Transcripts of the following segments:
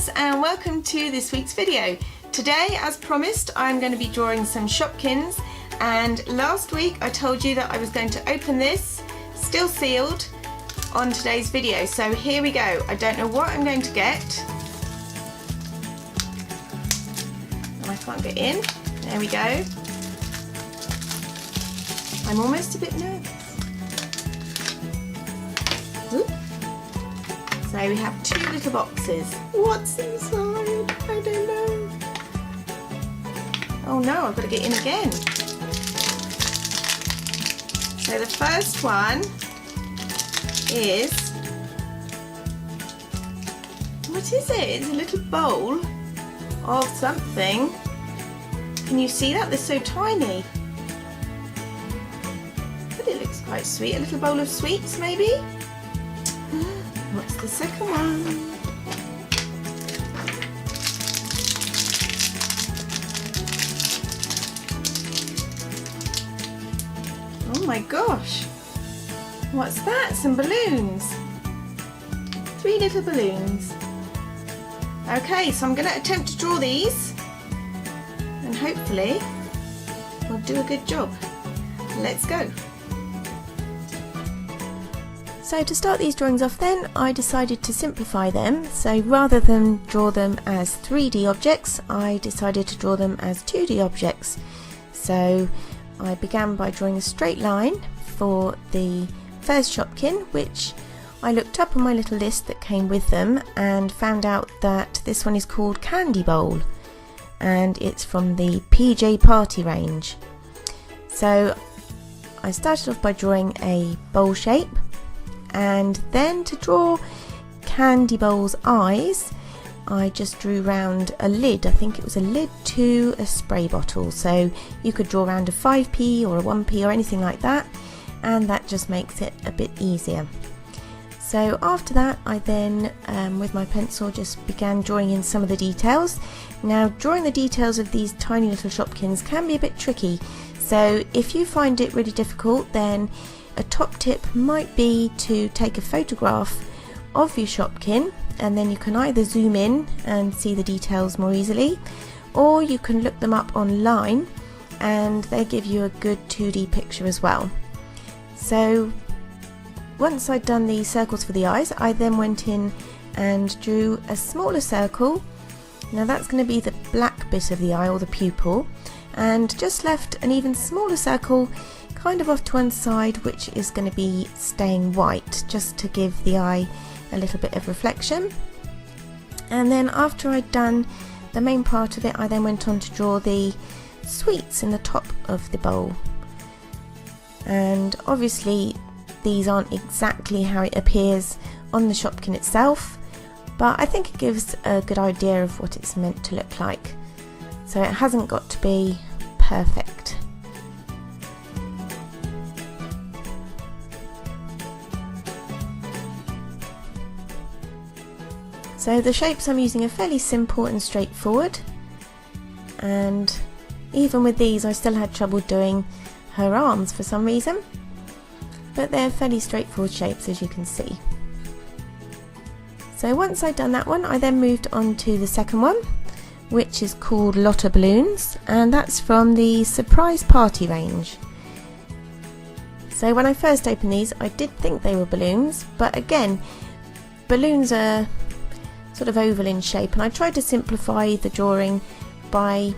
Artcadets, and welcome to this week's video. Today, as promised, I'm going to be drawing some Shopkins, and last week I told you that I was going to open this, still sealed, on today's video. So here we go. I don't know what I'm going to get. I can't get in. There we go. I'm almost a bit nervous. Ooh. So we have two little boxes. What's inside? I don't know. Oh no, I've got to get in again. So the first one is, what is it? It's a little bowl of something. Can you see that? They're so tiny. But it looks quite sweet. A little bowl of sweets maybe? What's the second one? Oh my gosh! What's that? Some balloons. 3 little balloons. Okay, so I'm going to attempt to draw these and hopefully we'll do a good job. Let's go. So to start these drawings off then, I decided to simplify them. So rather than draw them as 3D objects, I decided to draw them as 2D objects. So I began by drawing a straight line for the first Shopkin, which I looked up on my little list that came with them and found out that this one is called Candy Bowl and it's from the PJ Party range. So I started off by drawing a bowl shape, and then to draw Candy Bowl's eyes I just drew round a lid. I think it was a lid to a spray bottle, so you could draw around a 5p or a 1p or anything like that, and that just makes it a bit easier. So after that I then with my pencil just began drawing in some of the details. Now drawing the details of these tiny little Shopkins can be a bit tricky, so if you find it really difficult, then a top tip might be to take a photograph of your Shopkin, and then you can either zoom in and see the details more easily, or you can look them up online and they give you a good 2D picture as well. So once I'd done the circles for the eyes, I then went in and drew a smaller circle. Now that's going to be the black bit of the eye, or the pupil, and just left an even smaller circle kind of off to one side, which is going to be staying white, just to give the eye a little bit of reflection. And then after I'd done the main part of it, I then went on to draw the sweets in the top of the bowl. And obviously these aren't exactly how it appears on the Shopkin itself, but I think it gives a good idea of what it's meant to look like. So it hasn't got to be perfect. So the shapes I'm using are fairly simple and straightforward, and even with these I still had trouble doing her arms for some reason, but they're fairly straightforward shapes, as you can see. So once I'd done that one, I then moved on to the second one, which is called Lotta Balloons, and that's from the Surprise Party range. So when I first opened these, I did think they were balloons, but again, balloons are sort of oval in shape, and I tried to simplify the drawing by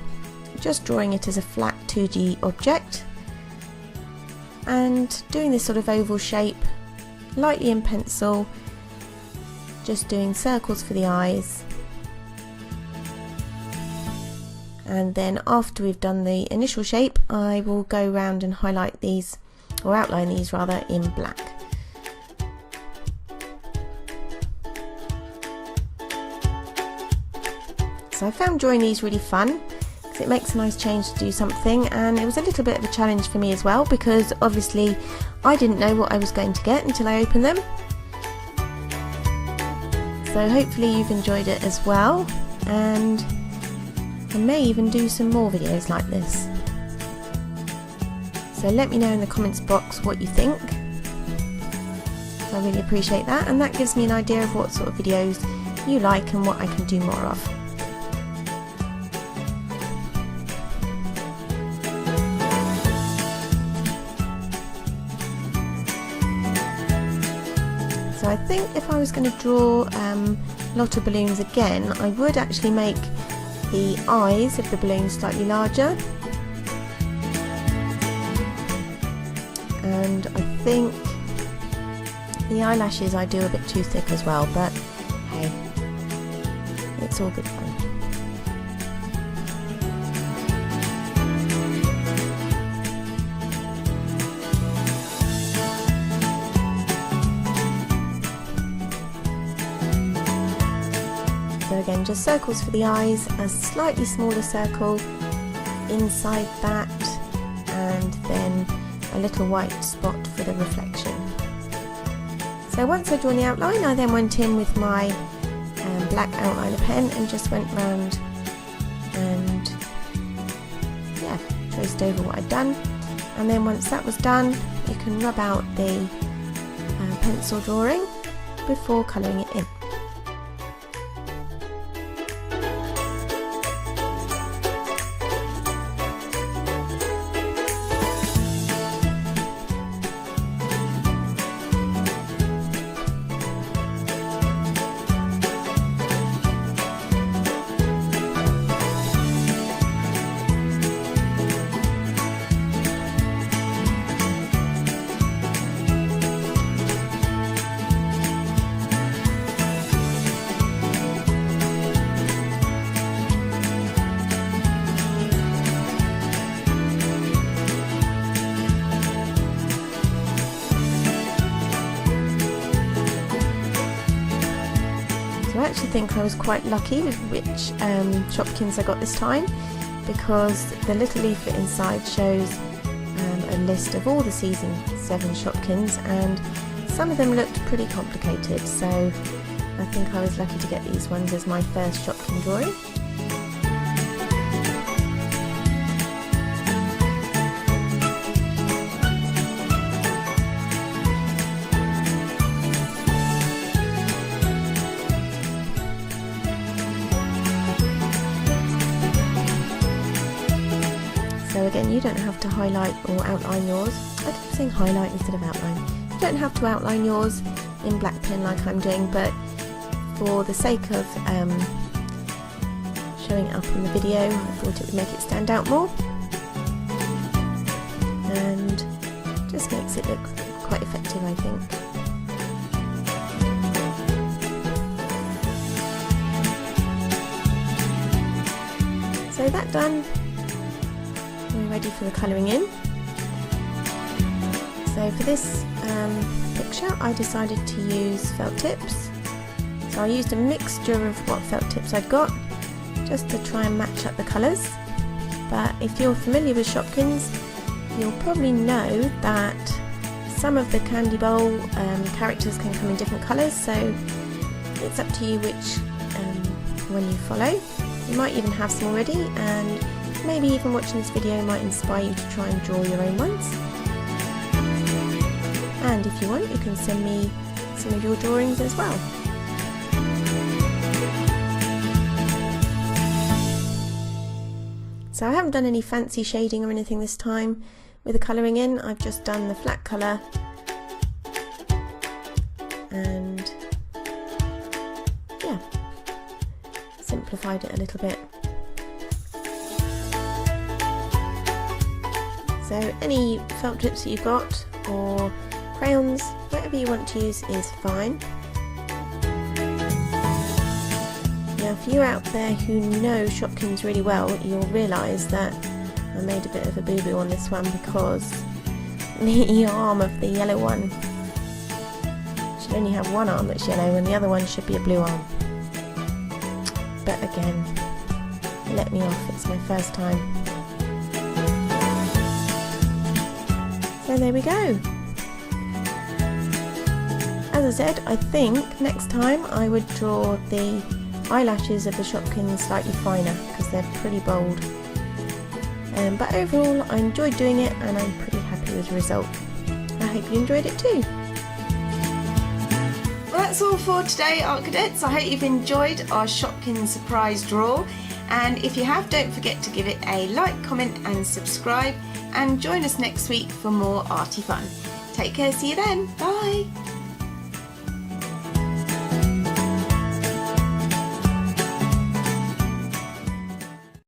just drawing it as a flat 2D object and doing this sort of oval shape lightly in pencil, just doing circles for the eyes, and then after we've done the initial shape I will go around and highlight these, or outline these rather, in black. So I found drawing these really fun because it makes a nice change to do something, and it was a little bit of a challenge for me as well, because obviously I didn't know what I was going to get until I opened them. So hopefully you've enjoyed it as well, and I may even do some more videos like this. So let me know in the comments box what you think. So I really appreciate that, and that gives me an idea of what sort of videos you like and what I can do more of. So I think if I was going to draw a lot of balloons again, I would actually make the eyes of the balloons slightly larger. And I think the eyelashes I do a bit too thick as well, but hey, it's all good fun. So again, just circles for the eyes, a slightly smaller circle inside that, and then a little white spot for the reflection. So once I'd drawn the outline, I then went in with my black outliner pen and just went round and yeah, traced over what I'd done. And then once that was done, you can rub out the pencil drawing before colouring it in. I actually think I was quite lucky with which Shopkins I got this time, because the little leaflet inside shows a list of all the season 7 Shopkins, and some of them looked pretty complicated, so I think I was lucky to get these ones as my first Shopkin drawing. So again, you don't have to highlight or outline yours. I keep saying highlight instead of outline. You don't have to outline yours in black pen like I'm doing, but for the sake of showing it up on the video, I thought it would make it stand out more, and just makes it look quite effective, I think. So that done, we're ready for the colouring in. So for this picture I decided to use felt tips. So I used a mixture of what felt tips I'd got just to try and match up the colours. But if you're familiar with Shopkins, you'll probably know that some of the candy bowl characters can come in different colours, so it's up to you which one you follow. You might even have some already, and maybe even watching this video might inspire you to try and draw your own ones. And if you want, you can send me some of your drawings as well. So I haven't done any fancy shading or anything this time with the colouring in. I've just done the flat colour and yeah, simplified it a little bit. So any felt tips that you've got, or crayons, whatever you want to use is fine. Now if you're out there who know Shopkins really well, you'll realise that I made a bit of a boo-boo on this one, because the arm of the yellow one should only have one arm that's yellow and the other one should be a blue arm. But again, let me off, it's my first time. So there we go. As I said, I think next time I would draw the eyelashes of the Shopkins slightly finer, because they're pretty bold. But overall I enjoyed doing it and I'm pretty happy with the result. I hope you enjoyed it too. Well, that's all for today, Artcadets. I hope you've enjoyed our Shopkins surprise draw, and if you have, don't forget to give it a like, comment and subscribe, and join us next week for more arty fun. Take care, see you then, bye!